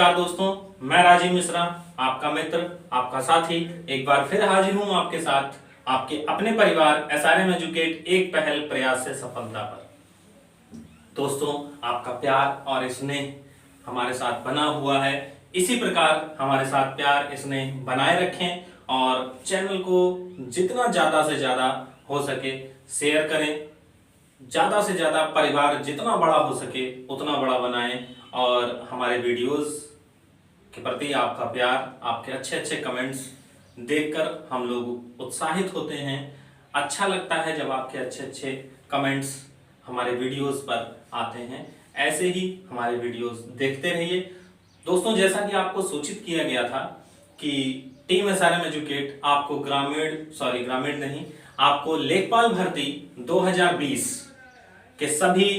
नमस्कार दोस्तों, मैं राजीव मिश्रा, आपका मित्र, आपका साथी एक बार फिर हाजिर हूं आपके साथ आपके अपने परिवार एसआरएम एजुकेट एक पहल प्रयास से सफलता पर। दोस्तों, आपका प्यार और स्नेह हमारे साथ बना हुआ है। इसी प्रकार हमारे साथ प्यार स्नेह बनाए रखें और चैनल को जितना ज्यादा से ज्यादा हो सके शेयर करें। ज्यादा से ज्यादा परिवार जितना बड़ा हो सके उतना बड़ा बनाएं और हमारे वीडियोस के प्रति आपका प्यार, आपके अच्छे अच्छे कमेंट्स देखकर हम लोग उत्साहित होते हैं। अच्छा लगता है जब आपके अच्छे अच्छे कमेंट्स हमारे वीडियोस पर आते हैं। ऐसे ही हमारे वीडियोस देखते रहिए। दोस्तों, जैसा कि आपको सूचित किया गया था कि टीम एसआरएम एजुकेट आपको ग्रामीण नहीं, आपको लेखपाल भर्ती 2020 के सभी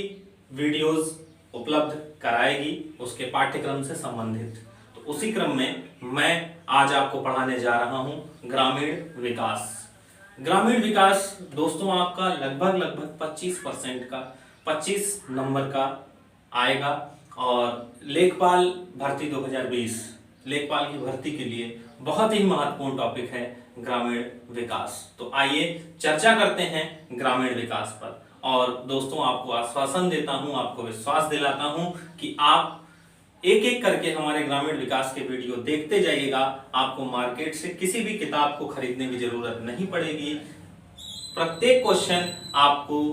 वीडियोस उपलब्ध कराएगी उसके पाठ्यक्रम से संबंधित। तो उसी क्रम में मैं आज आपको पढ़ाने जा रहा हूं ग्रामीण विकास। ग्रामीण विकास दोस्तों आपका लगभग 25% का 25 नंबर का आएगा और लेखपाल भर्ती 2020 लेखपाल की भर्ती के लिए बहुत ही महत्वपूर्ण टॉपिक है ग्रामीण विकास। तो आइए चर्चा करते हैं ग्रामीण विकास पर। और दोस्तों, आपको आश्वासन देता हूं, आपको विश्वास दिलाता हूं कि आप एक एक करके हमारे ग्रामीण विकास के वीडियो देखते जाइएगा। आपको मार्केट से किसी भी किताब को खरीदने की जरूरत नहीं पड़ेगी। प्रत्येक क्वेश्चन आपको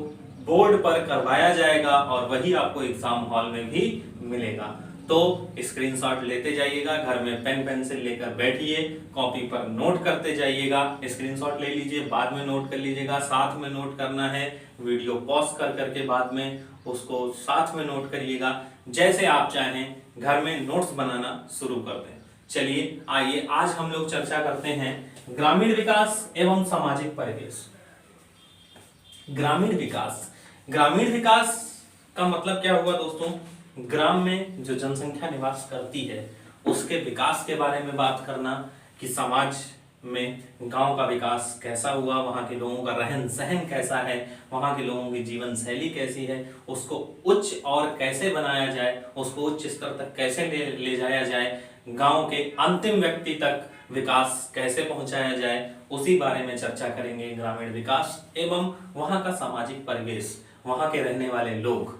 बोर्ड पर करवाया जाएगा और वही आपको एग्जाम हॉल में भी मिलेगा। तो स्क्रीनशॉट लेते जाइएगा, घर में पेन पेंसिल लेकर बैठिए, कॉपी पर नोट करते जाइएगा। स्क्रीनशॉट ले लीजिए, बाद में नोट कर लीजिएगा, साथ में नोट करना है। वीडियो पॉज कर करके बाद में उसको साथ में नोट करिएगा। जैसे आप चाहें घर में नोट्स बनाना शुरू कर दें। चलिए आइए आज हम लोग चर्चा करते हैं ग्रामीण विकास एवं सामाजिक परिवेश। ग्रामीण विकास का मतलब क्या हुआ दोस्तों? ग्राम में जो जनसंख्या निवास करती है उसके विकास के बारे में बात करना कि समाज में गांव का विकास कैसा हुआ, वहां के लोगों का रहन सहन कैसा है, वहां के लोगों की जीवन शैली कैसी है, उसको उच्च और कैसे बनाया जाए, उसको उच्च स्तर तक कैसे ले जाया जाए, गांव के अंतिम व्यक्ति तक विकास कैसे पहुंचाया जाए, उसी बारे में चर्चा करेंगे। ग्रामीण विकास एवं वहां का सामाजिक परिवेश, वहां के रहने वाले लोग,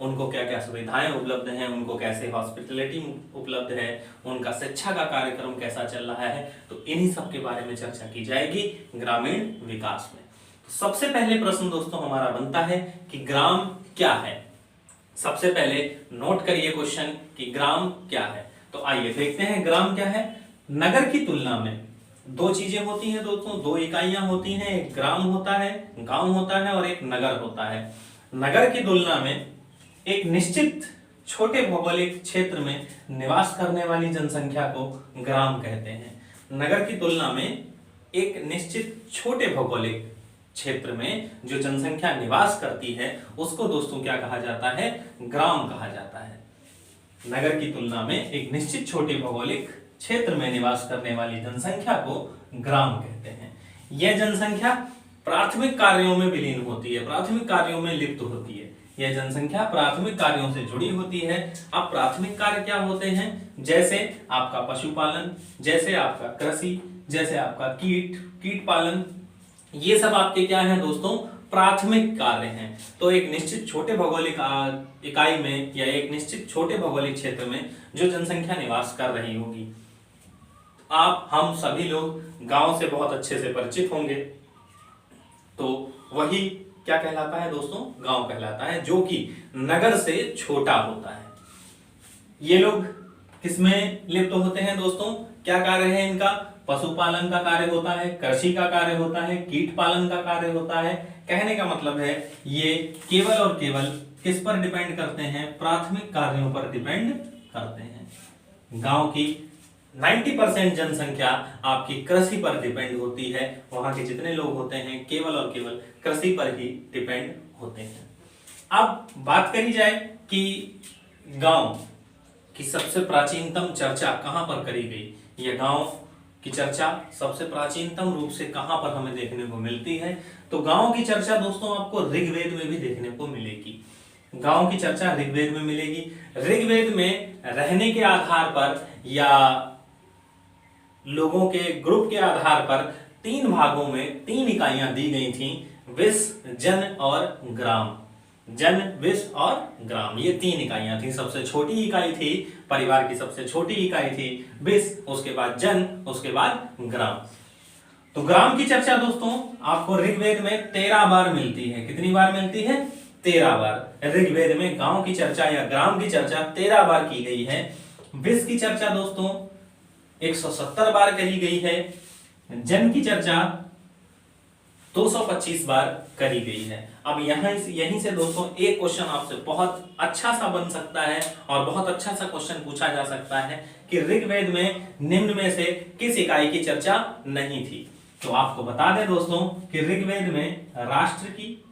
उनको क्या क्या सुविधाएं उपलब्ध हैं, उनको कैसे हॉस्पिटलिटी उपलब्ध है, उनका शिक्षा का कार्यक्रम कैसा चल रहा है। तो इन्हीं सब के बारे में चर्चा की जाएगी ग्रामीण विकास में। तो सबसे पहले प्रश्न दोस्तों हमारा बनता है कि ग्राम क्या है। सबसे पहले नोट करिए क्वेश्चन कि ग्राम क्या है। तो आइए देखते हैं ग्राम क्या है। नगर की तुलना में दो चीजें होती हैं दोस्तों, दो इकाइयां होती हैं। एक ग्राम होता है, गांव होता है, और एक नगर होता है। नगर की तुलना में एक निश्चित छोटे भौगोलिक क्षेत्र में निवास करने वाली जनसंख्या को ग्राम कहते हैं। नगर की तुलना में एक निश्चित छोटे भौगोलिक क्षेत्र में जो जनसंख्या निवास करती है उसको दोस्तों क्या कहा जाता है? ग्राम कहा जाता है। नगर की तुलना में एक निश्चित छोटे भौगोलिक क्षेत्र में निवास करने वाली जनसंख्या को ग्राम कहते हैं। यह जनसंख्या प्राथमिक कार्यों में विलीन होती है, प्राथमिक कार्यों में लिप्त होती है। यह जनसंख्या प्राथमिक कार्यों से जुड़ी होती है। अब प्राथमिक कार्य क्या होते हैं? जैसे आपका पशुपालन, जैसे आपका कृषि, जैसे आपका कीट पालन, ये सब आपके क्या हैं दोस्तों? प्राथमिक कार्य हैं। तो एक निश्चित छोटे भौगोलिक इकाई में या एक निश्चित छोटे भौगोलिक क्षेत्र में जो जनसंख्या निवास कर रही होगी, हम सभी लोग गांव से बहुत अच्छे से परिचित होंगे। तो वही क्या कहलाता है दोस्तों? गांव कहलाता है, जो कि नगर से छोटा होता है। ये लोग किसमें लिप्त होते हैं दोस्तों? क्या कार्य है इनका? पशुपालन का कार्य होता है, कृषि का कार्य होता है, कीट पालन का कार्य होता है। कहने का मतलब है ये केवल और केवल किस पर डिपेंड करते हैं? प्राथमिक कार्यों पर डिपेंड करते हैं। गांव की 90% जनसंख्या आपकी कृषि पर डिपेंड होती है। वहां के जितने लोग होते हैं केवल और केवल कृषि पर ही डिपेंड होते हैं। अब बात करी जाए कि गांव की सबसे प्राचीनतम चर्चा कहां पर करी गई। यह गांव की चर्चा सबसे प्राचीनतम रूप से कहां पर हमें देखने को मिलती है? तो गांव की चर्चा दोस्तों आपको ऋग्वेद में भी देखने को मिलेगी। गांव की चर्चा ऋग्वेद में मिलेगी। ऋग्वेद में रहने के आधार पर या लोगों के ग्रुप के आधार पर 3 भागों में 3 इकाइयां दी गई थी, विष, जन और ग्राम। जन, विष और ग्राम, ये 3 इकाइयां थी। सबसे छोटी इकाई थी परिवार की, सबसे छोटी इकाई थी विष, उसके बाद जन, उसके बाद ग्राम। तो ग्राम की चर्चा दोस्तों आपको ऋग्वेद में 13 बार मिलती है। कितनी बार मिलती है? 13 बार। ऋग्वेद में गांव की चर्चा या ग्राम की चर्चा 13 बार की गई है। विष की चर्चा दोस्तों 170 बार करी गई है। जन की चर्चा 225 बार करी गई है। अब यहीं से दोस्तों एक क्वेश्चन आपसे बहुत अच्छा सा बन सकता है और बहुत अच्छा सा क्वेश्चन पूछा जा सकता है कि ऋग्वेद में निम्न में से किस इकाई की चर्चा नहीं थी। तो आपको बता दें दोस्तों कि ऋग्वेद में राष्ट्र की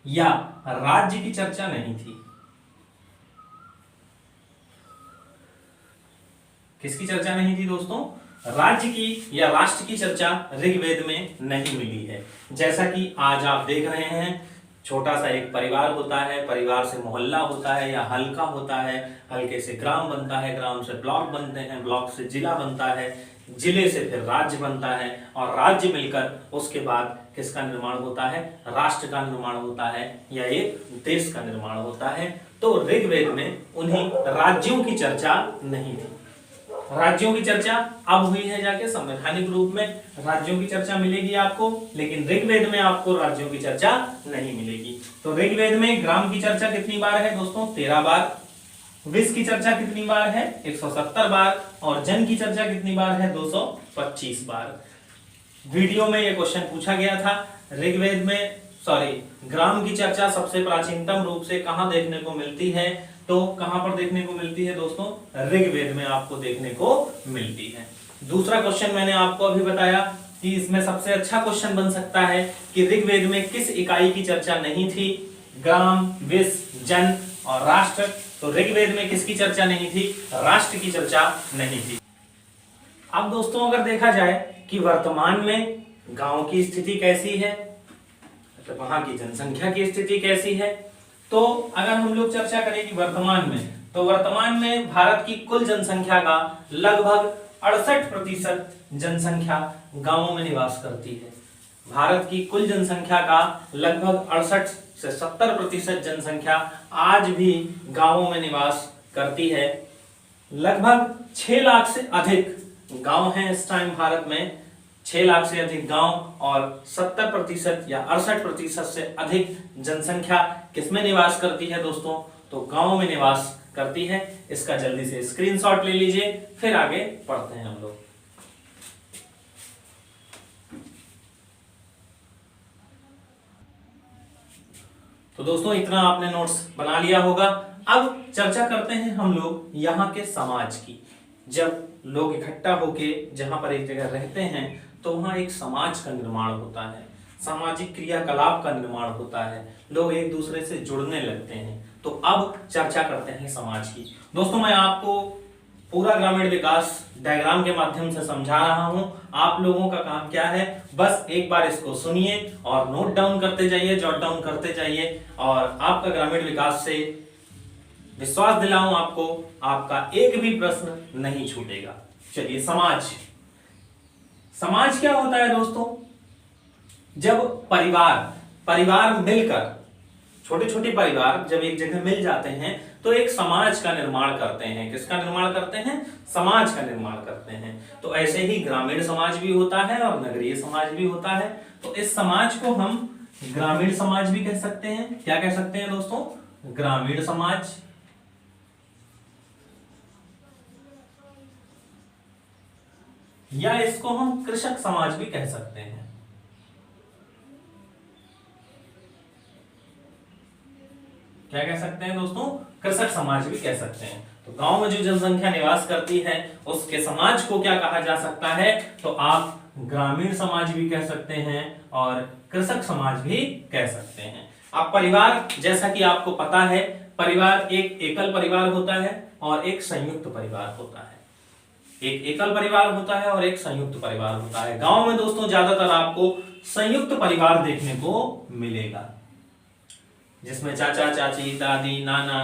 या राज्य की चर्चा नहीं थी। किसकी चर्चा नहीं थी दोस्तों? राज्य की या राष्ट्र की चर्चा ऋग्वेद में नहीं मिली है। जैसा कि आज आप देख रहे हैं, छोटा सा एक परिवार होता है, परिवार से मोहल्ला होता है या हल्का होता है, हल्के से ग्राम बनता है, ग्राम से ब्लॉक बनते हैं, ब्लॉक से जिला बनता है, जिले से फिर राज्य बनता है और राज्य मिलकर उसके बाद किसका निर्माण होता है? राष्ट्र का निर्माण होता है या एक देश का निर्माण होता है। तो ऋग्वेद में उन्हीं राज्यों की चर्चा नहीं थी। राज्यों की चर्चा अब हुई है जाके संवैधानिक रूप में राज्यों की चर्चा मिलेगी आपको, लेकिन ऋग्वेद में आपको राज्यों की चर्चा नहीं मिलेगी। तो ऋग्वेद में ग्राम की चर्चा कितनी बार है दोस्तों? 13 बार। विष की चर्चा कितनी बार है? 170 बार। और जन की चर्चा कितनी बार है? 225 बार। वीडियो में यह क्वेश्चन पूछा गया था, ऋग्वेद में ग्राम की चर्चा सबसे प्राचीनतम रूप से कहां देखने को मिलती है? तो कहां पर देखने को मिलती है दोस्तों? ऋग्वेद में आपको देखने को मिलती है। दूसरा क्वेश्चन मैंने आपको अभी बताया कि इसमें सबसे अच्छा क्वेश्चन बन सकता है कि ऋग्वेद में किस इकाई की चर्चा नहीं थी? ग्राम, विष, जन और राष्ट्र। तो ऋग्वेद में किसकी चर्चा नहीं थी? राष्ट्र की चर्चा नहीं थी। अब दोस्तों अगर देखा जाए कि वर्तमान में गांव की स्थिति कैसी है, तो वहां की जनसंख्या की स्थिति कैसी है, तो अगर हम लोग चर्चा करें कि वर्तमान में, तो वर्तमान में भारत की कुल जनसंख्या का लगभग 68% जनसंख्या गांवों में निवास करती है। भारत की कुल जनसंख्या का लगभग 68 से 70% जनसंख्या आज भी गांवों में निवास करती है। लगभग 6 लाख से अधिक गांव हैं इस टाइम भारत में, 6 लाख से अधिक गांव और 70% या 68% से अधिक जनसंख्या किसमें निवास करती है दोस्तों? तो गांव में निवास करती है। इसका जल्दी से स्क्रीनशॉट ले लीजिए, फिर आगे पढ़ते हैं हम लोग। तो दोस्तों इतना आपने नोट्स बना लिया होगा। अब चर्चा करते हैं हम लोग यहाँ के समाज की। जब लोग इकट्ठा होके जहां पर एक जगह रहते हैं तो वहां एक समाज का निर्माण होता है, सामाजिक क्रियाकलाप का निर्माण होता है, लोग एक दूसरे से जुड़ने लगते हैं। तो अब चर्चा करते हैं समाज की। दोस्तों मैं आपको पूरा ग्रामीण विकास डायग्राम के माध्यम से समझा रहा हूं। आप लोगों का काम क्या है, बस एक बार इसको सुनिए और नोट डाउन करते जाइए, जॉट डाउन करते जाइए, और आपका ग्रामीण विकास से विश्वास दिलाऊं आपको, आपका एक भी प्रश्न नहीं छूटेगा। चलिए, समाज क्या होता है दोस्तों? जब परिवार मिलकर, छोटे छोटे परिवार जब एक जगह मिल जाते हैं तो एक समाज का निर्माण करते हैं। किसका निर्माण करते हैं? समाज का निर्माण करते हैं। तो ऐसे ही ग्रामीण समाज भी होता है और नगरीय समाज भी होता है। तो इस समाज को हम ग्रामीण समाज भी कह सकते हैं। क्या कह सकते हैं दोस्तों? ग्रामीण समाज। या इसको हम कृषक समाज भी कह सकते हैं। क्या कह सकते हैं दोस्तों? कृषक समाज भी कह सकते हैं। तो गांव में जो जनसंख्या निवास करती है उसके समाज को क्या कहा जा सकता है? तो आप ग्रामीण समाज भी कह सकते हैं और कृषक समाज भी कह सकते हैं। अब परिवार, जैसा कि आपको पता है, परिवार एक एकल परिवार होता है और एक संयुक्त परिवार होता है। एक एकल परिवार होता है और एक संयुक्त परिवार होता है। गांव में दोस्तों ज्यादातर आपको संयुक्त परिवार देखने को मिलेगा। जिसमें चाचा चाची, दादी नाना,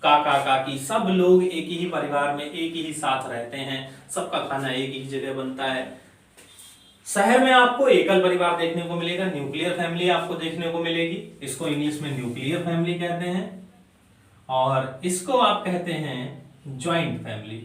काका काकी सब लोग एक ही परिवार में एक ही साथ रहते हैं, सबका खाना एक ही जगह बनता है। शहर में आपको एकल परिवार देखने को मिलेगा, न्यूक्लियर फैमिली आपको देखने को मिलेगी, इसको इंग्लिश में न्यूक्लियर फैमिली कहते हैं, और इसको आप कहते हैं ज्वाइंट फैमिली।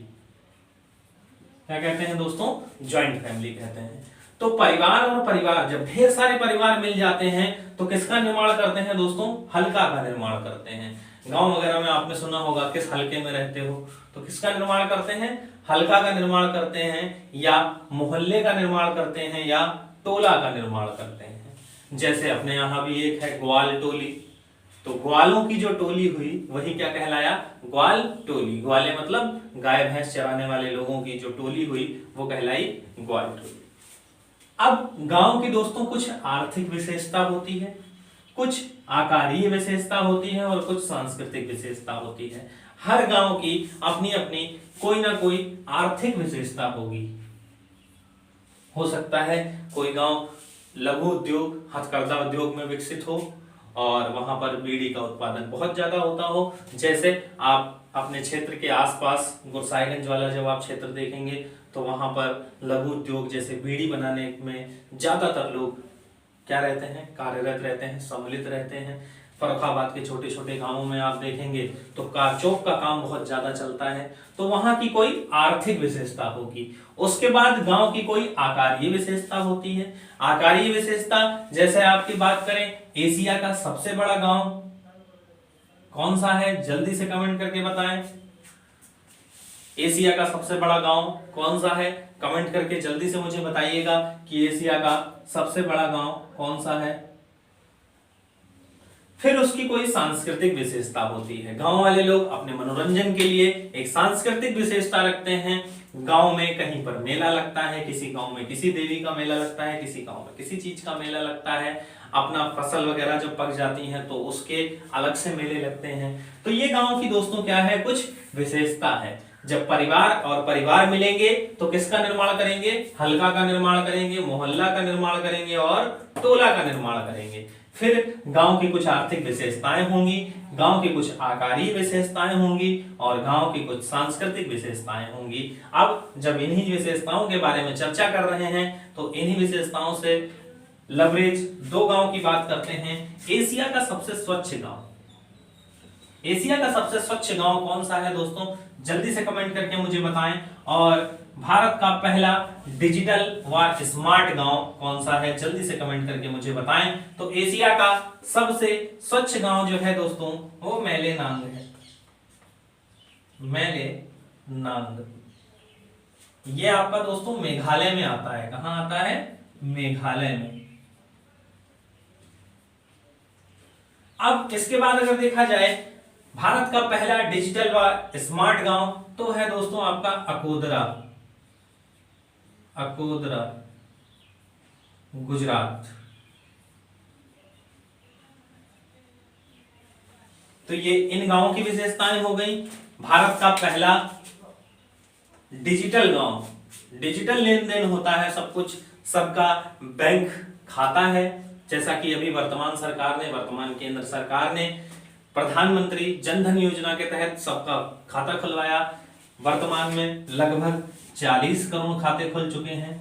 क्या कहते हैं दोस्तों? ज्वाइंट फैमिली कहते हैं। तो परिवार और परिवार, जब ढेर सारे परिवार मिल जाते हैं तो किसका निर्माण करते हैं दोस्तों? हल्का का निर्माण करते हैं। गांव वगैरह में आपने सुना होगा किस हल्के में रहते हो, तो किसका निर्माण करते हैं? हल्का का निर्माण करते हैं, या मोहल्ले का निर्माण करते हैं, या टोला का निर्माण करते हैं। जैसे अपने यहाँ भी एक है ग्वाल टोली, तो ग्वालों की जो टोली हुई वही क्या कहलाया? ग्वाल टोली। ग्वाले मतलब गाय भैंस चराने वाले लोगों की जो टोली हुई वो कहलाई ग्वाल टोली। अब गांव की दोस्तों कुछ आर्थिक विशेषता होती है, कुछ आकारीय विशेषता होती है, और कुछ सांस्कृतिक विशेषता होती है। हर गांव की अपनी अपनी कोई ना कोई आर्थिक विशेषता होगी। हो सकता है कोई गांव लघु उद्योग, हथकरघा उद्योग में विकसित हो और वहां पर बीड़ी का उत्पादन बहुत ज्यादा होता हो। जैसे आप अपने क्षेत्र के आसपास गुरसाईगंज वाला जब आप क्षेत्र देखेंगे तो वहां पर लघु उद्योग जैसे बीड़ी बनाने में ज्यादातर लोग क्या रहते हैं? कार्यरत रहते हैं, सम्मिलित रहते हैं। फर्रुखाबाद के छोटे छोटे गांवों में आप देखेंगे तो कारचौक का काम बहुत ज्यादा चलता है, तो वहां की कोई आर्थिक विशेषता होगी। उसके बाद गांव की कोई आकारीय विशेषता होती है। आकारीय विशेषता जैसे आपकी बात करें, एशिया का सबसे बड़ा गांव कौन सा है? जल्दी से कमेंट करके बताएं। एशिया का सबसे बड़ा गांव कौन सा है? कमेंट करके जल्दी से मुझे बताइएगा कि एशिया का सबसे बड़ा गांव कौन सा है। फिर उसकी कोई सांस्कृतिक विशेषता होती है। गांव वाले लोग अपने मनोरंजन के लिए एक सांस्कृतिक विशेषता रखते हैं। गांव में कहीं पर मेला लगता है, किसी गांव में किसी देवी का मेला लगता है, किसी गांव में किसी चीज का मेला लगता है। अपना फसल वगैरह जब पक जाती है तो उसके अलग से मेले लगते हैं। तो ये गांव की दोस्तों क्या है? कुछ विशेषता है। जब परिवार और परिवार मिलेंगे तो किसका निर्माण करेंगे? हल्का का निर्माण करेंगे, मोहल्ला का निर्माण करेंगे और टोला का निर्माण करेंगे। फिर गांव की कुछ आर्थिक विशेषताएं होंगी, गांव की कुछ आकारीय विशेषताएं होंगी और गांव की कुछ सांस्कृतिक विशेषताएं होंगी। अब जब इन्हीं विशेषताओं के बारे में चर्चा कर रहे हैं तो इन्हीं विशेषताओं से लवरेज दो गांव की बात करते हैं। एशिया का सबसे स्वच्छ गांव, एशिया का सबसे स्वच्छ गांव कौन सा है दोस्तों? जल्दी से कमेंट करके मुझे बताएं। और भारत का पहला डिजिटल व स्मार्ट गांव कौन सा है? जल्दी से कमेंट करके मुझे बताएं। तो एशिया का सबसे स्वच्छ गांव जो है दोस्तों वो मेलेनांग है। मेलेनांग ये आपका दोस्तों मेघालय में आता है। कहां आता है? मेघालय में। अब इसके बाद अगर देखा जाए भारत का पहला डिजिटल व स्मार्ट गांव तो है दोस्तों आपका अकोदरा। अकोदरा गुजरात। तो ये इन गांवों की विशेषताएं हो गई। भारत का पहला डिजिटल गांव, डिजिटल लेन देन होता है, सब कुछ सबका बैंक खाता है। जैसा कि अभी वर्तमान केंद्र सरकार ने प्रधानमंत्री जन धन योजना के तहत सबका खाता खुलवाया। वर्तमान में लगभग 40 करोड़ खाते खुल चुके हैं।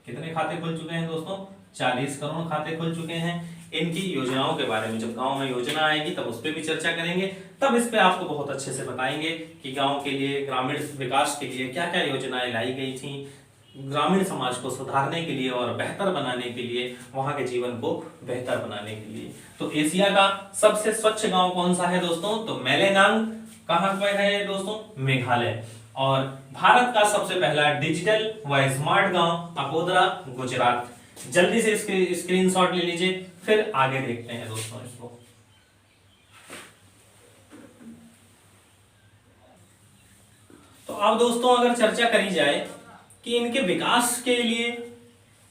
कितने खाते खुल चुके हैं दोस्तों? 40 करोड़ खाते खुल चुके हैं। इनकी योजनाओं के बारे में जब गांव में योजना आएगी तब उस पर भी चर्चा करेंगे, तब इस पे आपको बहुत अच्छे से बताएंगे कि गांव के लिए, ग्रामीण विकास के लिए क्या क्या योजनाएं लाई गई थी, ग्रामीण समाज को सुधारने के लिए और बेहतर बनाने के लिए, वहां के जीवन को बेहतर बनाने के लिए। तो एशिया का सबसे स्वच्छ गांव कौन सा है दोस्तों? तो मेलेनांग। कहां पर है दोस्तों? मेघालय। और भारत का सबसे पहला डिजिटल व स्मार्ट गांव अकोदरा गुजरात। जल्दी से इसके स्क्रीनशॉट ले लीजिए, फिर आगे देखते हैं दोस्तों इसको। तो अब दोस्तों अगर चर्चा करी जाए कि इनके विकास के लिए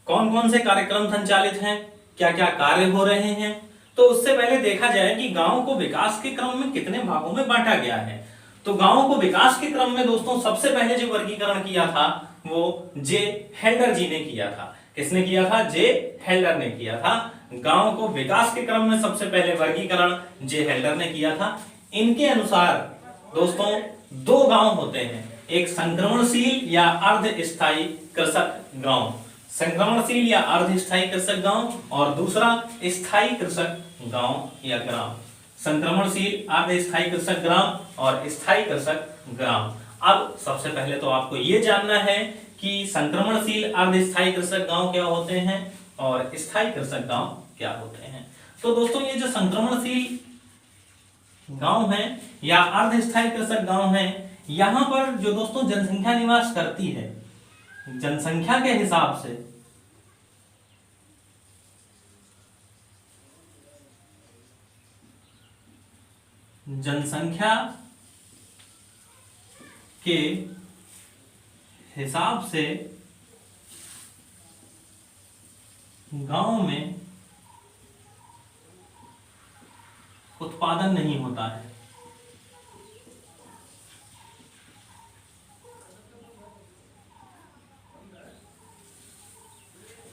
कौन कौन से कार्यक्रम संचालित हैं, क्या क्या कार्य हो रहे हैं, तो उससे पहले देखा जाए कि गांव को विकास के क्रम में कितने भागों में बांटा गया है। तो गांवों को विकास के क्रम में दोस्तों सबसे पहले जो वर्गीकरण किया था वो जे हेल्डर जी ने किया था। किसने किया था? जे हेल्डर ने किया था। गांव को विकास के क्रम में सबसे पहले वर्गीकरण जे हेल्डर ने किया था। इनके अनुसार दोस्तों दो गांव होते हैं, एक संक्रमणशील या अर्धस्थायी कृषक गांव, संक्रमणशील या अर्धस्थायी कृषक गांव, और दूसरा स्थायी कृषक गांव या ग्राम। संक्रमणशील अर्धस्थायी कृषक ग्राम और स्थायी कृषक ग्राम। अब सबसे पहले तो आपको यह जानना है कि संक्रमणशील अर्धस्थायी कृषक गांव क्या होते हैं और स्थायी कृषक गांव क्या होते हैं। तो दोस्तों ये जो संक्रमणशील गांव है या अर्धस्थायी कृषक गांव है, यहां पर जो दोस्तों जनसंख्या निवास करती है, जनसंख्या के हिसाब से जनसंख्या के हिसाब से गांव में उत्पादन नहीं होता है।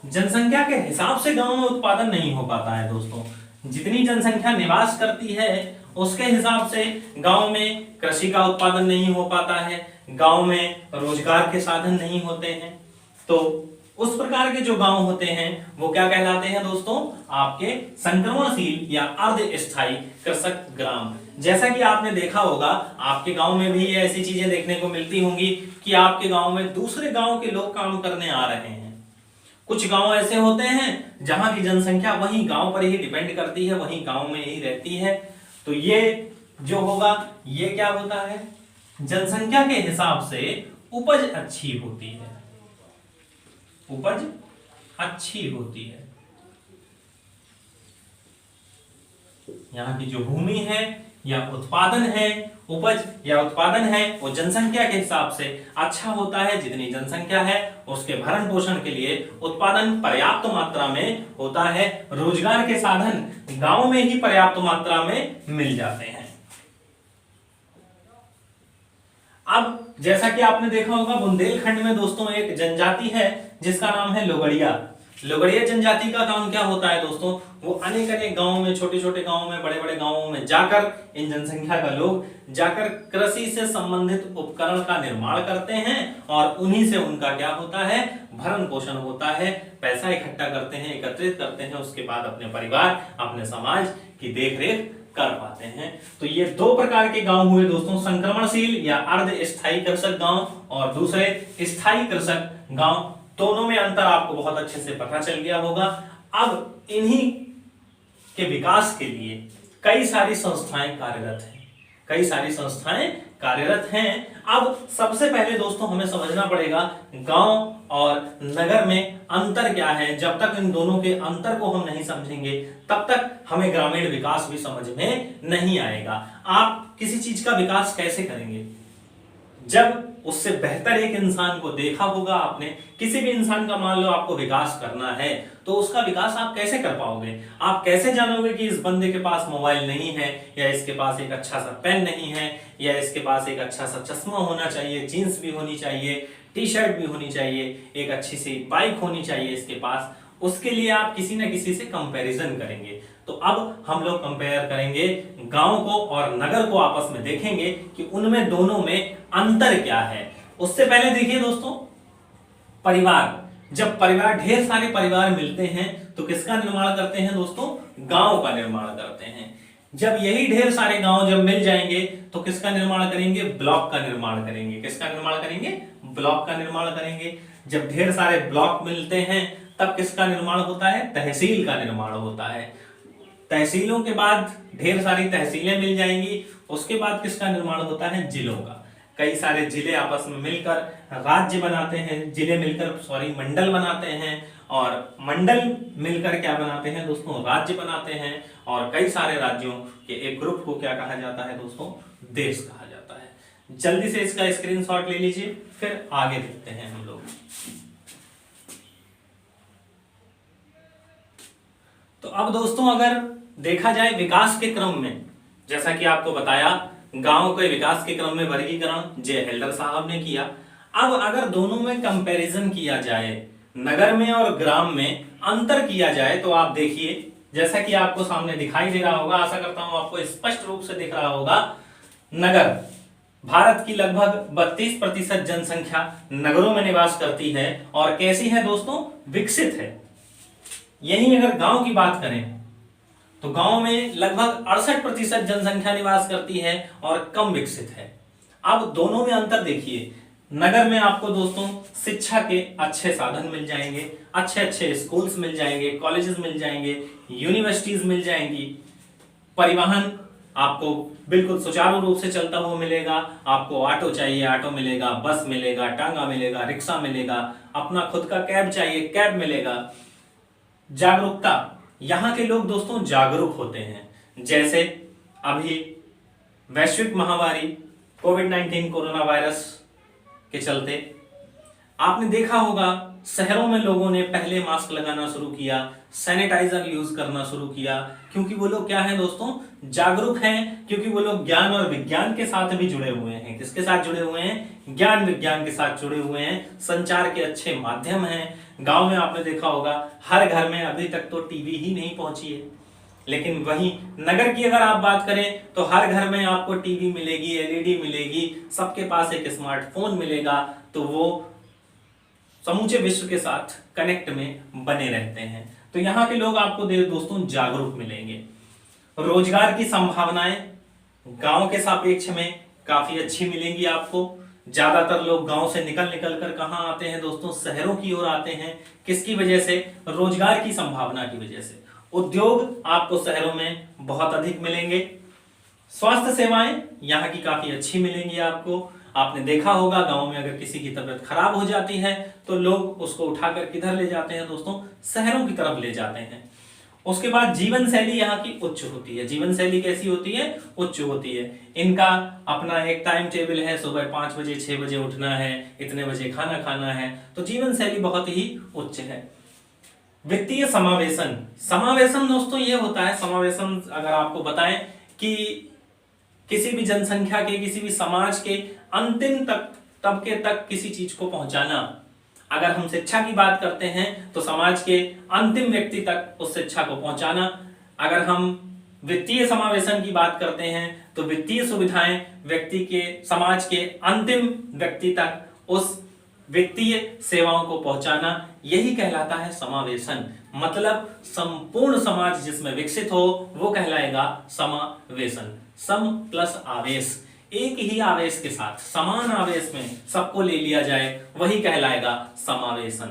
जनसंख्या के हिसाब से गांव में उत्पादन नहीं हो पाता है दोस्तों। जितनी जनसंख्या निवास करती है उसके हिसाब से गांव में कृषि का उत्पादन नहीं हो पाता है, गांव में रोजगार के साधन नहीं होते हैं। तो उस प्रकार के जो गांव होते हैं वो क्या कहलाते हैं दोस्तों, आपके संक्रमणशील या अर्धस्थायी कृषक ग्राम। जैसा कि आपने देखा होगा आपके गांव में भी ऐसी चीजें देखने को मिलती होंगी कि आपके गांव में दूसरे गांव के लोग काम करने आ रहे हैं। कुछ गांव ऐसे होते हैं जहां की जनसंख्या वहीं गांव पर ही डिपेंड करती है, वहीं गांव में ही रहती है। तो ये जो होगा ये क्या होता है, जनसंख्या के हिसाब से उपज अच्छी होती है, उपज अच्छी होती है। यहां की जो भूमि है या उत्पादन है, उपज या उत्पादन है वो जनसंख्या के हिसाब से अच्छा होता है। जितनी जनसंख्या है उसके भरण पोषण के लिए उत्पादन पर्याप्त मात्रा में होता है, रोजगार के साधन गांव में ही पर्याप्त मात्रा में मिल जाते हैं। अब जैसा कि आपने देखा होगा बुंदेलखंड में दोस्तों एक जनजाति है जिसका नाम है लोगड़िया। लोगड़िया जनजाति का काम क्या होता है दोस्तों, वो अनेक अनेक गांवों में, छोटे छोटे गांवों में, बड़े बड़े गांवों में जाकर इन जनसंख्या का लोग जाकर कृषि से संबंधित उपकरण का निर्माण करते हैं और उन्हीं से उनका क्या होता है, भरण पोषण होता है, पैसा इकट्ठा करते हैं, एकत्रित करते हैं, उसके बाद अपने परिवार, अपने समाज की देखरेख कर पाते हैं। तो ये दो प्रकार के गांव हुए दोस्तों, संक्रमणशील या अर्धस्थायी कृषक गांव और दूसरे स्थायी कृषक गांव। दोनों में अंतर आपको बहुत अच्छे से पता चल गया होगा। अब इन्हीं के विकास के लिए कई सारी संस्थाएं कार्यरत हैं, कई सारी संस्थाएं कार्यरत हैं। अब सबसे पहले दोस्तों हमें समझना पड़ेगा गांव और नगर में अंतर क्या है। जब तक इन दोनों के अंतर को हम नहीं समझेंगे तब तक हमें ग्रामीण विकास भी समझ में नहीं आएगा। आप किसी चीज का विकास कैसे करेंगे, जब उससे बेहतर एक इंसान को देखा होगा आपने। किसी भी इंसान का मान लो आपको विकास करना है तो उसका विकास आप कैसे कर पाओगे, आप कैसे जानोगे कि इस बंदे के पास मोबाइल नहीं है, या इसके पास एक अच्छा सा पेन नहीं है, या इसके पास एक अच्छा सा चश्मा होना चाहिए, जीन्स भी होनी चाहिए, टी शर्ट भी होनी चाहिए, एक अच्छी सी बाइक होनी चाहिए इसके पास। उसके लिए आप किसी न किसी से कंपैरिजन करेंगे। तो अब हम लोग कंपेयर करेंगे गांव को और नगर को, आपस में देखेंगे कि उनमें दोनों में अंतर क्या है। उससे पहले देखिए दोस्तों, परिवार, जब परिवार, ढेर सारे परिवार मिलते हैं तो किसका निर्माण करते हैं दोस्तों, गांव का निर्माण करते हैं। जब यही ढेर सारे गांव जब मिल जाएंगे तो किसका निर्माण करेंगे, ब्लॉक का निर्माण करेंगे। किसका निर्माण करेंगे, ब्लॉक का निर्माण करेंगे। जब ढेर सारे ब्लॉक मिलते हैं तब किसका निर्माण होता है, तहसील का निर्माण होता है। तहसीलों के बाद ढेर सारी तहसीलें मिल जाएंगी, उसके बाद किसका निर्माण होता है, जिलों का। कई सारे जिले आपस में मिलकर राज्य बनाते हैं, जिले मिलकर मंडल बनाते हैं, और मंडल मिलकर क्या बनाते हैं दोस्तों, राज्य बनाते हैं। और कई सारे राज्यों के एक ग्रुप को क्या कहा जाता है दोस्तों, देश कहा जाता है। जल्दी से इसका स्क्रीनशॉट ले लीजिए, फिर आगे देखते हैं हम लोग। तो अब दोस्तों अगर देखा जाए विकास के क्रम में, जैसा कि आपको बताया गांव के विकास के क्रम में वर्गीकरण जे हेल्डर साहब ने किया। अब अगर दोनों में कंपैरिजन किया जाए, नगर में और ग्राम में अंतर किया जाए, तो आप देखिए जैसा कि आपको सामने दिखाई दे रहा होगा, आशा करता हूं आपको स्पष्ट रूप से दिख रहा होगा। नगर, भारत की लगभग 32% जनसंख्या नगरों में निवास करती है और कैसी है दोस्तों, विकसित है। यही अगर गांव की बात करें तो गांव में लगभग 68% जनसंख्या निवास करती है और कम विकसित है। अब दोनों में अंतर देखिए, नगर में आपको दोस्तों शिक्षा के अच्छे साधन मिल जाएंगे, अच्छे अच्छे स्कूल्स मिल जाएंगे, कॉलेजेस मिल जाएंगे, यूनिवर्सिटीज मिल जाएंगी, परिवहन आपको बिल्कुल सुचारू रूप से चलता हुआ मिलेगा। आपको ऑटो चाहिए ऑटो मिलेगा, बस मिलेगा, टांगा मिलेगा, रिक्शा मिलेगा, अपना खुद का कैब चाहिए कैब मिलेगा। जागरूकता, यहां के लोग दोस्तों जागरूक होते हैं। जैसे अभी वैश्विक महामारी कोविड-19 कोरोना वायरस के चलते आपने देखा होगा शहरों में लोगों ने पहले मास्क लगाना शुरू किया, सैनिटाइजर यूज करना शुरू किया, क्योंकि वो लोग क्या है दोस्तों, जागरूक हैं, क्योंकि वो लोग ज्ञान और विज्ञान के साथ भी जुड़े हुए हैं। किसके साथ जुड़े हुए हैं, ज्ञान विज्ञान के साथ जुड़े हुए हैं। संचार के अच्छे माध्यम हैं। गांव में आपने देखा होगा हर घर में अभी तक तो टीवी ही नहीं पहुंची है, लेकिन वहीं नगर की अगर आप बात करें तो हर घर में आपको टीवी मिलेगी, एलईडी मिलेगी, सबके पास एक स्मार्टफोन मिलेगा। तो वो समूचे विश्व के साथ कनेक्ट में बने रहते हैं। तो यहाँ के लोग आपको दोस्तों जागरूक मिलेंगे। रोजगार की संभावनाएं गांव के सापेक्ष में काफी अच्छी मिलेंगी आपको। ज्यादातर लोग गांव से निकल निकल कर कहां आते हैं दोस्तों, शहरों की ओर आते हैं। किसकी वजह से, रोजगार की संभावना की वजह से। उद्योग आपको शहरों में बहुत अधिक मिलेंगे। स्वास्थ्य सेवाएं यहाँ की काफी अच्छी मिलेंगी आपको। आपने देखा होगा गांव में अगर किसी की तबीयत खराब हो जाती है तो लोग उसको उठाकर किधर ले जाते हैं दोस्तों, शहरों की तरफ ले जाते हैं। उसके बाद जीवन शैली यहाँ की उच्च होती है। जीवन शैली कैसी होती है, उच्च होती है। इनका अपना एक टाइम टेबल है, सुबह 5 बजे 6 बजे उठना है, इतने बजे खाना खाना है। तो जीवन शैली बहुत ही उच्च है। वित्तीय समावेशन, समावेशन दोस्तों ये होता है, समावेशन अगर आपको बताएं कि किसी भी जनसंख्या के, किसी भी समाज के अंतिम तक तबके तक किसी चीज को पहुंचाना। अगर हम शिक्षा की बात करते हैं तो समाज के अंतिम व्यक्ति तक उस शिक्षा को पहुंचाना। अगर हम वित्तीय समावेशन की बात करते हैं तो वित्तीय सुविधाएं व्यक्ति के, समाज के अंतिम व्यक्ति तक उस वित्तीय सेवाओं को पहुंचाना, यही कहलाता है समावेशन। मतलब संपूर्ण समाज जिसमें विकसित हो वो कहलाएगा समावेशन। सम प्लस आवेश, एक ही आवेश के साथ समान आवेश में सबको ले लिया जाए, वही कहलाएगा समावेशन।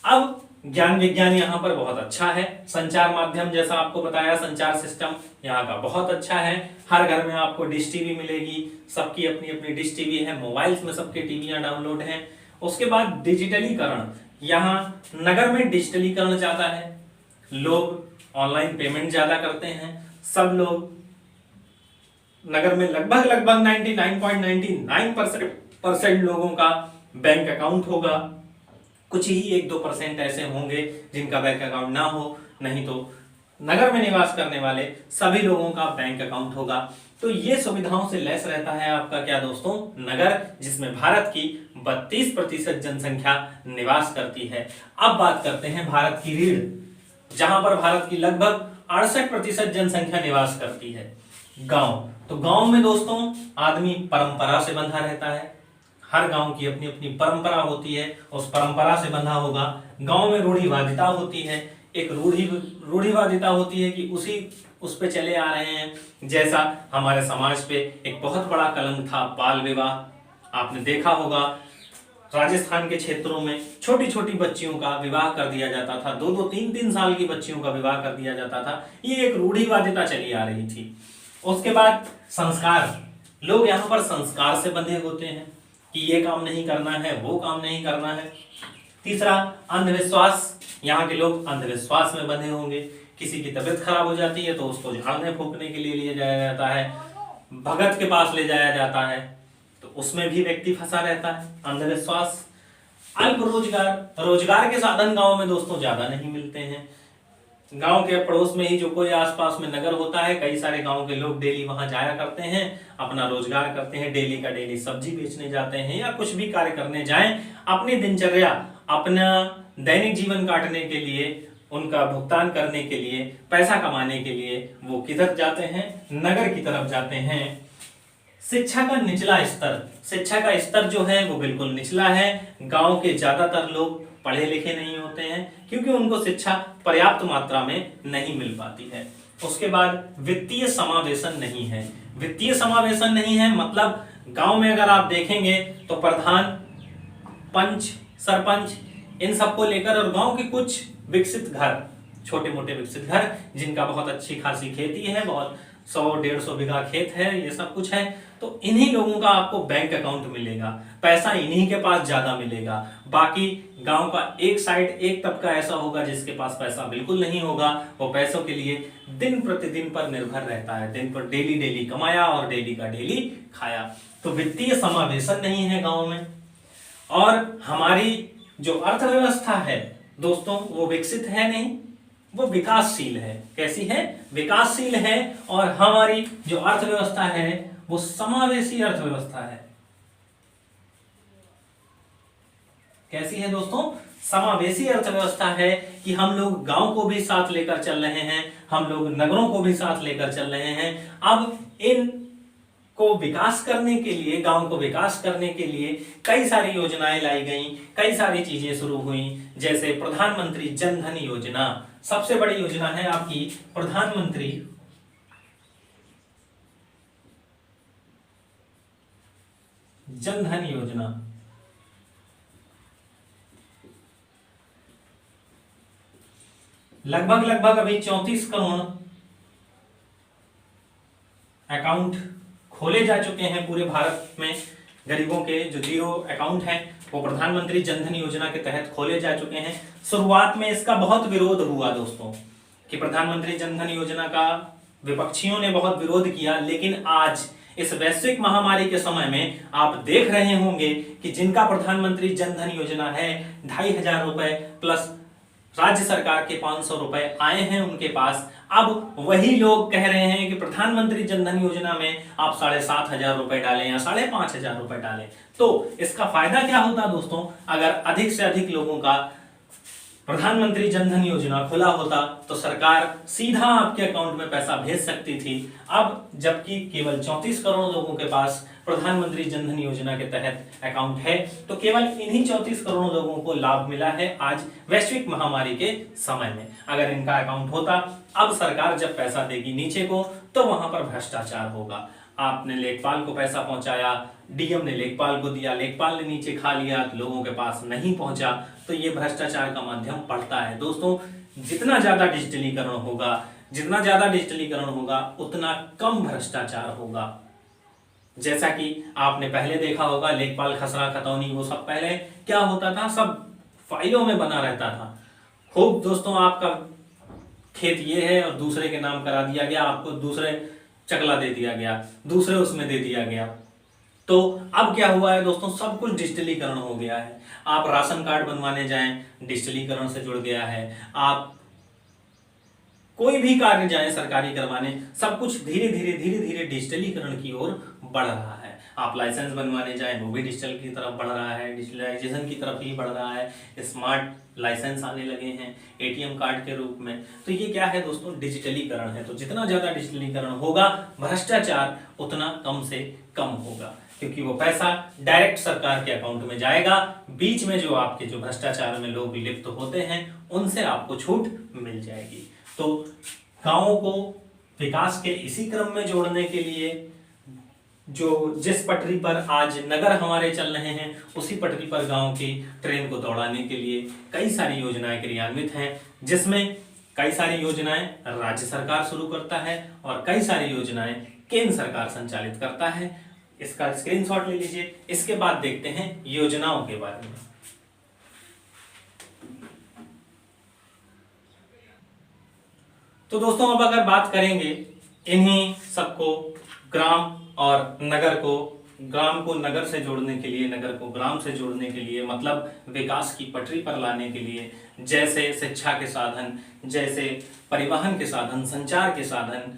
अब ज्ञान विज्ञान यहाँ पर बहुत अच्छा है। संचार माध्यम जैसा आपको बताया, संचार सिस्टम यहाँ का बहुत अच्छा है। हर घर में आपको डिश टीवी मिलेगी, सबकी अपनी अपनी डिश टीवी है, मोबाइल्स में सबके टीवियां डाउनलोड हैं। उसके बाद डिजिटलीकरण, यहाँ नगर में डिजिटलीकरण ज्यादा है, लोग ऑनलाइन पेमेंट ज्यादा करते हैं। सब लोग नगर में लगभग 99.99% लोगों का बैंक अकाउंट होगा। कुछ ही 1-2% ऐसे होंगे जिनका बैंक अकाउंट ना हो, नहीं तो नगर में निवास करने वाले सभी लोगों का बैंक अकाउंट होगा। तो ये सुविधाओं से लैस रहता है आपका क्या दोस्तों, नगर, जिसमें भारत की 32% जनसंख्या निवास करती है। अब बात करते हैं भारत की रीढ़, जहां पर भारत की लगभग 68% जनसंख्या निवास करती है, गांव। तो गांव में दोस्तों आदमी परंपरा से बंधा रहता है। हर गांव की अपनी अपनी परंपरा होती है, उस परंपरा से बंधा होगा। गांव में रूढ़िवादिता होती है, एक रूढ़िवादिता होती है कि उस पे चले आ रहे हैं। जैसा हमारे समाज पे एक बहुत बड़ा कलंक था बाल विवाह। आपने देखा होगा राजस्थान के क्षेत्रों में छोटी छोटी बच्चियों का विवाह कर दिया जाता था, 2-2, 3-3 साल की बच्चियों का विवाह कर दिया जाता था। ये एक रूढ़िवादिता चली आ रही थी। उसके बाद संस्कार, लोग यहाँ पर संस्कार से बंधे होते हैं कि ये काम नहीं करना है, वो काम नहीं करना है। तीसरा अंधविश्वास, यहाँ के लोग अंधविश्वास में बंधे होंगे। किसी की तबीयत खराब हो जाती है तो उसको झाड़ने फूकने के लिए ले जाया जाता है, भगत के पास ले जाया जाता है, तो उसमें भी व्यक्ति फंसा रहता है। अंधविश्वास। अल्प रोजगार, रोजगार के साधन गांव में दोस्तों ज्यादा नहीं मिलते हैं। गांव के पड़ोस में ही जो कोई आसपास में नगर होता है, कई सारे गांव के लोग डेली वहां जाया करते हैं, अपना रोजगार करते हैं, डेली का डेली सब्जी बेचने जाते हैं या कुछ भी कार्य करने जाएं, अपनी दिनचर्या, अपना दैनिक जीवन काटने के लिए उनका भुगतान करने के लिए, पैसा कमाने के लिए वो किधर जाते हैं? नगर की तरफ जाते हैं। शिक्षा का निचला स्तर, शिक्षा का स्तर जो है वो बिल्कुल निचला है। गांव के ज्यादातर लोग पढ़े लिखे नहीं होते हैं क्योंकि उनको शिक्षा पर्याप्त मात्रा में नहीं मिल पाती है। उसके बाद वित्तीय समावेशन नहीं है। वित्तीय समावेशन नहीं है मतलब गांव में अगर आप देखेंगे तो प्रधान, पंच, सरपंच इन सबको लेकर और गांव के कुछ विकसित घर, छोटे मोटे विकसित घर जिनका बहुत अच्छी खासी खेती है, बहुत 100-150 बीघा खेत है, ये सब कुछ है, तो इन्हीं लोगों का आपको बैंक अकाउंट मिलेगा, पैसा इन्हीं के पास ज्यादा मिलेगा। बाकी गांव का एक साइड, एक तबका ऐसा होगा जिसके पास पैसा बिल्कुल नहीं होगा, वो पैसों के लिए दिन प्रतिदिन पर निर्भर रहता है, दिन पर डेली डेली कमाया और डेली का डेली खाया। तो वित्तीय समावेशन नहीं है गांव में। और हमारी जो अर्थव्यवस्था है दोस्तों वो विकसित है नहीं, वो विकासशील है। कैसी है? विकासशील है। और हमारी जो अर्थव्यवस्था है वो समावेशी अर्थव्यवस्था है। कैसी है दोस्तों? समावेशी अर्थव्यवस्था है कि हम लोग गांव को भी साथ लेकर चल रहे हैं, हम लोग नगरों को भी साथ लेकर चल रहे हैं। अब इन को विकास करने के लिए, गांव को विकास करने के लिए कई सारी योजनाएं लाई गई, कई सारी चीजें शुरू हुई, जैसे प्रधानमंत्री जन धन योजना। सबसे बड़ी योजना है आपकी प्रधानमंत्री जन धन योजना। लगभग अभी 34 करोड़ अकाउंट खोले जा चुके हैं पूरे भारत में। गरीबों के जो जीरो अकाउंट हैं वो प्रधानमंत्री जन धन योजना के तहत खोले जा चुके हैं। शुरुआत में इसका बहुत विरोध हुआ दोस्तों कि प्रधानमंत्री जन धन योजना का विपक्षियों ने बहुत विरोध किया, लेकिन आज इस वैश्विक महामारी के समय में आप देख रहे होंगे कि जिनका प्रधानमंत्री जन धन योजना है, 2500 रुपए प्लस राज्य सरकार के 500 रुपए आए हैं उनके पास। अब वही लोग कह रहे हैं कि प्रधानमंत्री जन धन योजना में आप 7,500 रुपए डालें या 5,500 रुपए डालें। तो इसका फायदा क्या होता दोस्तों? अगर अधिक से अधिक लोगों का प्रधानमंत्री जन धन योजना खुला होता तो सरकार सीधा आपके अकाउंट में पैसा भेज सकती थी। अब जबकि केवल 34 करोड़ लोगों के पास प्रधानमंत्री जन धन योजना के तहत अकाउंट है, तो केवल इन्हीं 34 करोड़ लोगों को लाभ मिला है आज वैश्विक महामारी के समय में। अगर इनका अकाउंट होता, अब सरकार जब पैसा देगी नीचे को तो वहां पर भ्रष्टाचार होगा। आपने लेखपाल को पैसा पहुंचाया, डीएम ने लेखपाल को दिया, लेखपाल ने नीचे खा लिया, लोगों के पास नहीं पहुंचा, तो ये भ्रष्टाचार का माध्यम बढ़ता है। दोस्तों जितना ज्यादा डिजिटलीकरण होगा, जितना ज्यादा डिजिटलीकरण होगा उतना कम भ्रष्टाचार होगा। जैसा कि आपने पहले देखा होगा लेखपाल, खसरा, खतौनी, वो सब पहले क्या होता था, सब फाइलों में बना रहता था। खूब दोस्तों आपका खेत ये है और दूसरे के नाम करा दिया गया, आपको दूसरे चकला दे दिया गया, दूसरे उसमें दे दिया गया। तो अब क्या हुआ है दोस्तों, सब कुछ डिजिटलीकरण हो गया है। आप राशन कार्ड बनवाने जाएं, डिजिटलीकरण से जुड़ गया है। आप कोई भी कार्य जाएं सरकारी करवाने, सब कुछ धीरे धीरे डिजिटलीकरण की ओर बढ़ रहा है। आप लाइसेंस बनवाने जाएं वो भी डिजिटल की तरफ बढ़ रहा है, डिजिटलाइजेशन की तरफ ही बढ़ रहा है। स्मार्ट लाइसेंस आने लगे हैं एटीएम कार्ड के रूप में। तो ये क्या है दोस्तों, डिजिटलीकरण है। तो जितना ज्यादा डिजिटलीकरण होगा भ्रष्टाचार उतना कम से कम होगा, क्योंकि वो पैसा डायरेक्ट सरकार के अकाउंट में जाएगा। बीच में जो आपके जो भ्रष्टाचार में लोग लिप्त होते हैं उनसे आपको छूट मिल जाएगी। तो गांवों को विकास के इसी क्रम में जोड़ने के लिए जो जिस पटरी पर आज नगर हमारे चल रहे हैं उसी पटरी पर गांव की ट्रेन को दौड़ाने के लिए कई सारी योजनाएं क्रियान्वित हैं, जिसमें कई सारी योजनाएं राज्य सरकार शुरू करता है और कई सारी योजनाएं केंद्र सरकार संचालित करता है। इसका स्क्रीनशॉट ले लीजिए। इसके बाद देखते हैं योजनाओं के बारे में। तो दोस्तों अब अगर बात करेंगे इन्हीं सबको, ग्राम और नगर को, ग्राम को नगर से जोड़ने के लिए, नगर को ग्राम से जोड़ने के लिए, मतलब विकास की पटरी पर लाने के लिए, जैसे शिक्षा के साधन, जैसे परिवहन के साधन, संचार के साधन,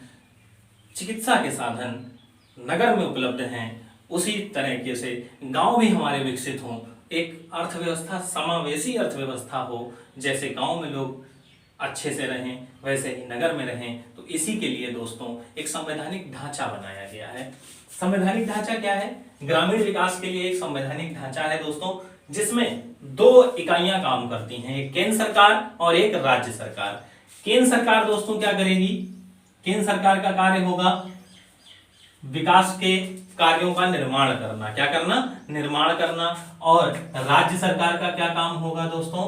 चिकित्सा के साधन नगर में उपलब्ध हैं, उसी तरीके से गांव भी हमारे विकसित हों, एक अर्थव्यवस्था समावेशी अर्थव्यवस्था हो। जैसे गांव में लोग अच्छे से रहें, वैसे ही नगर में रहें। तो इसी के लिए दोस्तों एक संवैधानिक ढांचा बनाया गया है। संवैधानिक ढांचा क्या है? ग्रामीण विकास के लिए एक संवैधानिक ढांचा है दोस्तों, जिसमें दो इकाइयां काम करती हैं, एक केंद्र सरकार और एक राज्य सरकार। केंद्र सरकार दोस्तों क्या करेगी? केंद्र सरकार का कार्य होगा विकास के कार्यों का निर्माण करना। क्या करना? निर्माण करना। और राज्य सरकार का क्या काम होगा दोस्तों?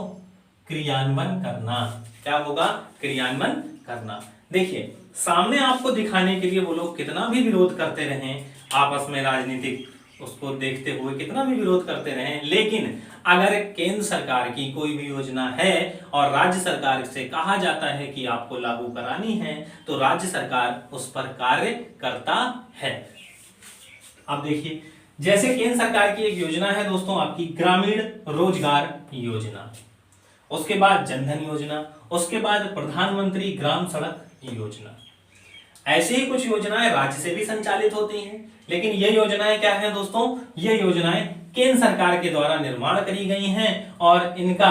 क्रियान्वयन करना। क्या होगा? क्रियान्वयन करना। देखिए, सामने आपको दिखाने के लिए वो लोग कितना भी विरोध करते रहें, आपस में राजनीतिक उसको देखते हुए कितना भी विरोध करते रहें, लेकिन अगर केंद्र सरकार की कोई भी योजना है और राज्य सरकार से कहा जाता है कि आपको लागू करानी है, तो राज्य सरकार उस पर कार्य करता है। अब देखिए, जैसे केंद्र सरकार की एक योजना है दोस्तों आपकी ग्रामीण रोजगार योजना, उसके बाद जनधन योजना, उसके बाद प्रधानमंत्री ग्राम सड़क योजना। ऐसे ही कुछ योजनाएं राज्य से भी संचालित होती हैं, लेकिन ये योजनाएं क्या हैं दोस्तों? ये योजनाएं केंद्र सरकार के द्वारा निर्माण करी गई हैं और इनका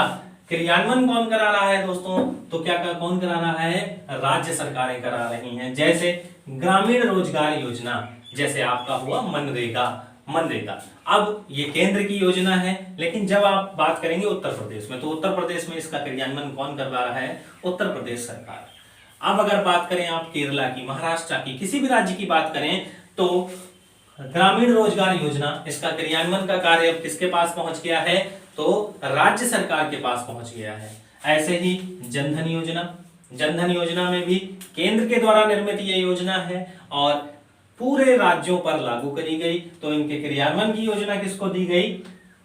क्रियान्वयन कौन करा रहा है दोस्तों? तो कौन करा रहा है? राज्य सरकारें करा रही हैं। जैसे ग्रामीण रोजगार योजना, जैसे आपका हुआ मनरेगा। अब ये केंद्र की योजना है, लेकिन जब आप बात करेंगे उत्तर प्रदेश में, तो उत्तर प्रदेश में इसका क्रियान्वयन कौन करवा रहा है? उत्तर प्रदेश सरकार। अब अगर बात करें आप केरला की, महाराष्ट्र की, किसी भी राज्य की बात करें, तो ग्रामीण रोजगार योजना, इसका क्रियान्वयन का कार्य अब किसके पास पहुंच गया है? तो राज्य सरकार के पास पहुंच गया है। ऐसे ही जनधन योजना में भी केंद्र के द्वारा निर्मित ये योजना है और पूरे राज्यों पर लागू करी गई। तो इनके क्रियान्वयन की योजना किसको दी गई?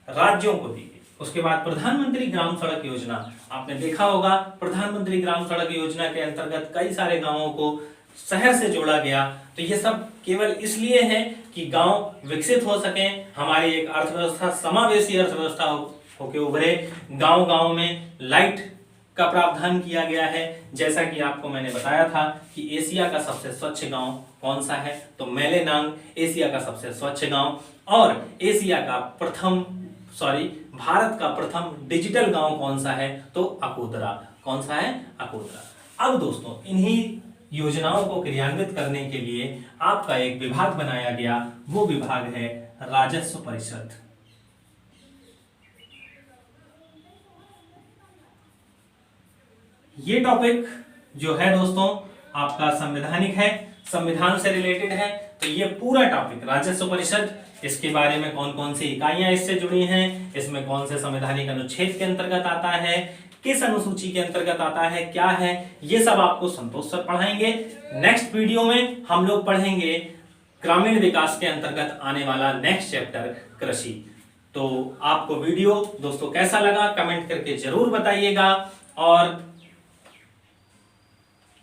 राज्यों को दी गई। उसके बाद प्रधानमंत्री ग्राम सड़क योजना, आपने देखा होगा, प्रधानमंत्री ग्राम सड़क योजना के अंतर्गत कई सारे गांवों को शहर से जोड़ा गया। तो ये सब केवल इसलिए है कि गांव विकसित हो सके, हमारी एक अर्थव्यवस्था समावेशी अर्थव्यवस्था होके उभरे। गांव में लाइट का प्रावधान किया गया है। जैसा कि आपको मैंने बताया था कि एशिया का सबसे स्वच्छ गांव कौन सा है? तो मेलेनांग एशिया का सबसे स्वच्छ गांव, और भारत का प्रथम डिजिटल गांव कौन सा है? तो अकोदरा। कौन सा है? अकोदरा। अब दोस्तों, इन्हीं योजनाओं को क्रियान्वित करने के लिए आपका एक विभाग बनाया गया, वो विभाग है राजस्व परिषद। ये टॉपिक जो है दोस्तों आपका संवैधानिक है, संविधान से रिलेटेड है। तो ये पूरा टॉपिक राजस्व परिषद, इसके बारे में कौन कौन सी इकाइयां इससे जुड़ी हैं, इसमें कौन से संवैधानिक अनुच्छेद के अंतर्गत आता है, किस अनुसूची के अंतर्गत आता है, क्या है, ये सब आपको संतोष सर पढ़ाएंगे। नेक्स्ट वीडियो में हम लोग पढ़ेंगे ग्रामीण विकास के अंतर्गत आने वाला नेक्स्ट चैप्टर कृषि। तो आपको वीडियो दोस्तों कैसा लगा कमेंट करके जरूर बताइएगा, और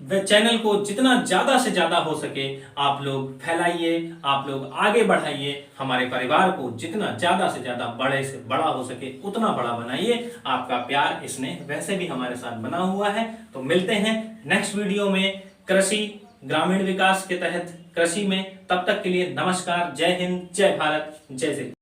चैनल को जितना ज्यादा से ज्यादा हो सके आप लोग फैलाइए, आप लोग आगे बढ़ाइए। हमारे परिवार को जितना ज्यादा से ज्यादा बड़े से बड़ा हो सके उतना बड़ा बनाइए। आपका प्यार इसने वैसे भी हमारे साथ बना हुआ है। तो मिलते हैं नेक्स्ट वीडियो में कृषि, ग्रामीण विकास के तहत कृषि में। तब तक के लिए नमस्कार, जय हिंद, जय भारत, जय श्री।